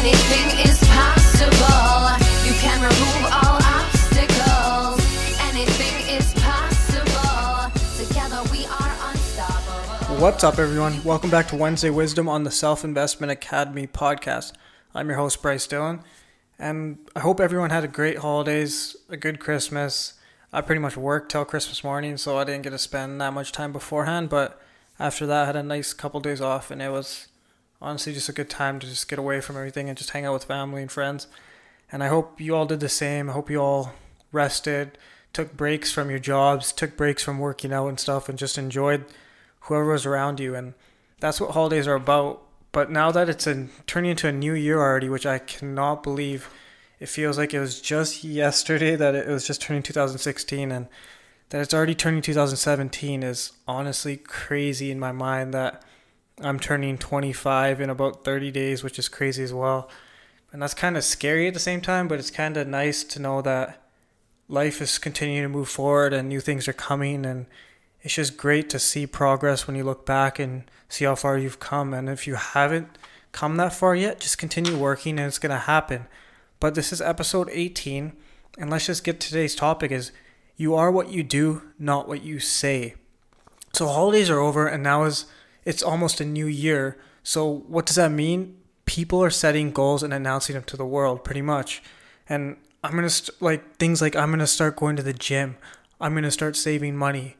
Anything is possible. You can remove all obstacles. Anything is possible. Together we are unstoppable. What's up, everyone? Welcome back to Wednesday Wisdom on the Self-Investment Academy podcast. I'm your host, Bryce Dillon, and I hope everyone had a great holidays, a good Christmas. I pretty much worked till Christmas morning, so I didn't get to spend that much time beforehand, but after that, I had a nice couple days off, and it was honestly just a good time to just get away from everything and just hang out with family and friends. And I hope you all did the same. I hope you all rested, took breaks from your jobs, took breaks from working out and stuff, and just enjoyed whoever was around you. And that's what holidays are about. But now that it's turning into a new year already, which I cannot believe, it feels like it was just yesterday that it was just turning 2016, and that it's already turning 2017 is honestly crazy in my mind. That I'm turning 25 in about 30 days, which is crazy as well. And that's kind of scary at the same time, but it's kind of nice to know that life is continuing to move forward and new things are coming. And it's just great to see progress when you look back and see how far you've come. And if you haven't come that far yet, just continue working and it's going to happen. But this is episode 18. And let's just get to today's topic is you are what you do, not what you say. So holidays are over and now it's almost a new year. So what does that mean? People are setting goals and announcing them to the world pretty much. And I'm going to things like I'm going to start going to the gym. I'm going to start saving money.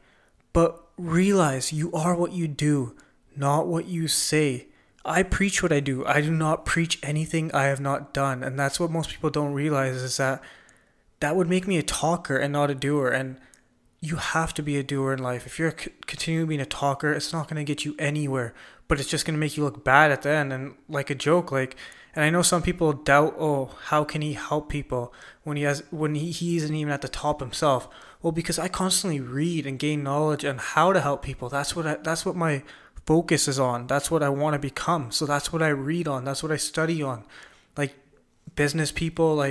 But realize you are what you do, not what you say. I preach what I do. I do not preach anything I have not done. And that's what most people don't realize is that would make me a talker and not a doer. And you have to be a doer in life. If you're continuing being a talker, it's not going to get you anywhere, but it's just going to make you look bad at the end and like a joke. And I know some people doubt, how can he help people when he isn't even at the top himself? Well, because I constantly read and gain knowledge on how to help people. That's what my focus is on. That's what I want to become. So that's what I read on. That's what I study on. Like business people,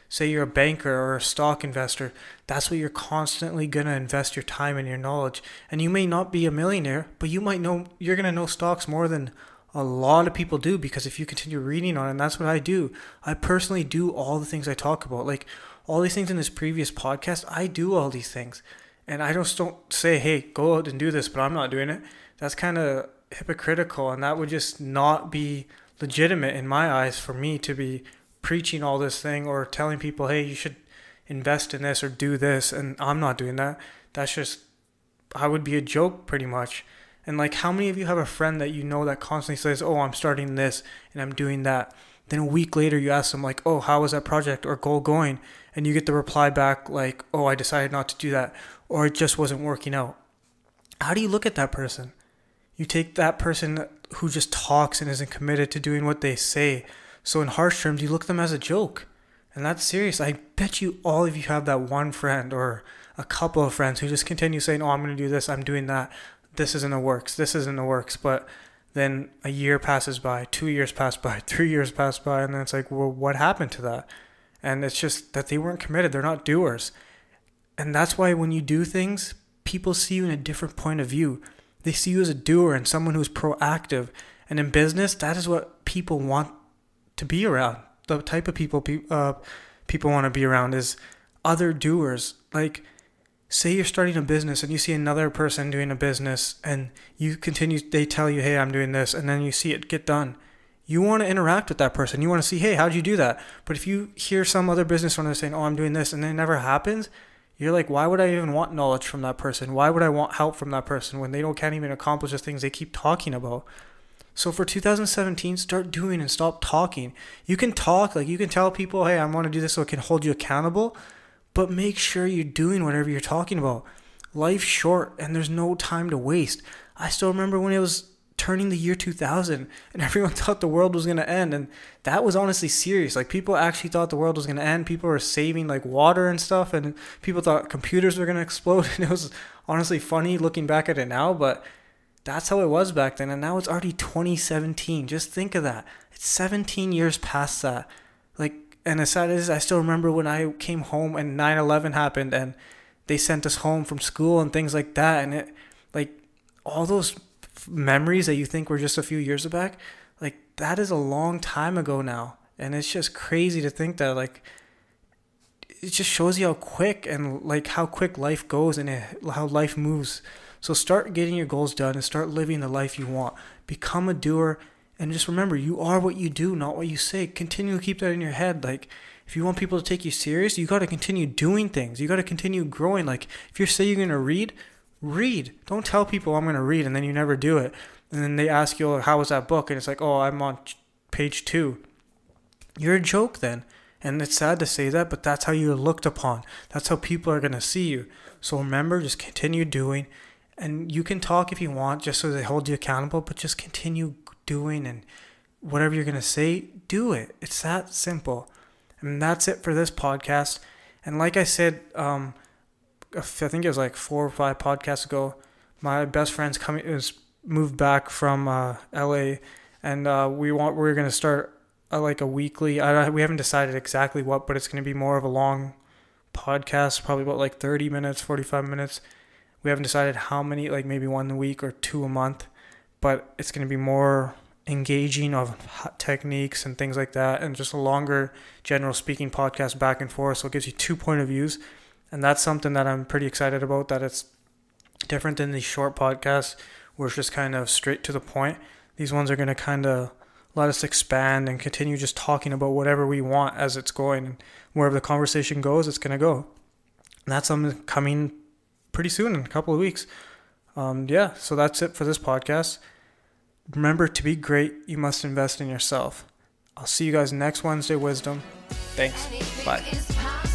say you're a banker or a stock investor, that's what you're constantly going to invest your time and your knowledge. And you may not be a millionaire, but you're going to know stocks more than a lot of people do, because if you continue reading on it, and that's what I do. I personally do all the things I talk about. Like all these things in this previous podcast, I do all these things. And I just don't say, hey, go out and do this, but I'm not doing it. That's kind of hypocritical, and that would just not be legitimate in my eyes for me to be preaching all this thing or telling people, hey, you should invest in this or do this, and I'm not doing that. That's just, I would be a joke pretty much. And how many of you have a friend that you know that constantly says, I'm starting this and I'm doing that? Then a week later you ask them how was that project or goal going? And you get the reply back I decided not to do that, or it just wasn't working out. How do you look at that person? You take that person who just talks and isn't committed to doing what they say. So in harsh terms, you look at them as a joke. And that's serious. I bet you all of you have that one friend or a couple of friends who just continue saying, I'm going to do this, I'm doing that. This isn't the works. But then a year passes by, 2 years pass by, 3 years pass by, and then it's well, what happened to that? And it's just that they weren't committed. They're not doers. And that's why when you do things, people see you in a different point of view. They see you as a doer and someone who's proactive. And in business, that is what people want to be around. The type of people want to be around is other doers. Say you're starting a business and you see another person doing a business and they tell you, hey, I'm doing this, and then you see it get done. You want to interact with that person. You want to see, hey, how'd you do that? But if you hear some other business owner saying, I'm doing this, and then it never happens, you're like, why would I even want knowledge from that person? Why would I want help from that person when they can't even accomplish the things they keep talking about? So for 2017, start doing and stop talking. You can talk, you can tell people, hey, I want to do this so it can hold you accountable, but make sure you're doing whatever you're talking about. Life's short and there's no time to waste. I still remember when it was turning the year 2000 and everyone thought the world was going to end, and that was honestly serious. People actually thought the world was going to end. People were saving water and stuff, and people thought computers were going to explode, and it was honestly funny looking back at it now, but that's how it was back then. And now it's already 2017. Just think of that. It's 17 years past that. And as sad as I still remember when I came home and 9/11 happened and they sent us home from school and things like that. And it, all those memories that you think were just a few years back, that is a long time ago now. And it's just crazy to think that, like, it just shows you how quick and like how quick life goes and how life moves. So start getting your goals done and start living the life you want. Become a doer, and just remember, you are what you do, not what you say. Continue to keep that in your head. Like, if you want people to take you serious, you got to continue doing things. You got to continue growing. Like, if you say you're going to read. Don't tell people I'm going to read and then you never do it. And then they ask you, oh, how was that book? And it's like, oh, I'm on page 2. You're a joke then. And it's sad to say that, but that's how you're looked upon. That's how people are going to see you. So remember, just continue doing. And you can talk if you want, just so they hold you accountable, but just continue doing, and whatever you're going to say, do it. It's that simple. And that's it for this podcast. And like I said, I think it was like 4 or 5 podcasts ago, my best friend's moved back from LA, and we're going to start like a weekly, we haven't decided exactly what, but it's going to be more of a long podcast, probably about like 30 minutes, 45 minutes. We haven't decided how many, like maybe 1 a week or 2 a month, but it's going to be more engaging of techniques and things like that, and just a longer general speaking podcast back and forth, so it gives you 2 point of views. And that's something that I'm pretty excited about, that it's different than these short podcasts where it's just kind of straight to the point. These ones are going to kind of let us expand and continue just talking about whatever we want as it's going. And wherever the conversation goes, it's going to go. And that's something coming pretty soon, in a couple of weeks. So that's it for this podcast. Remember, to be great, you must invest in yourself. I'll see you guys next Wednesday Wisdom. Thanks. Bye.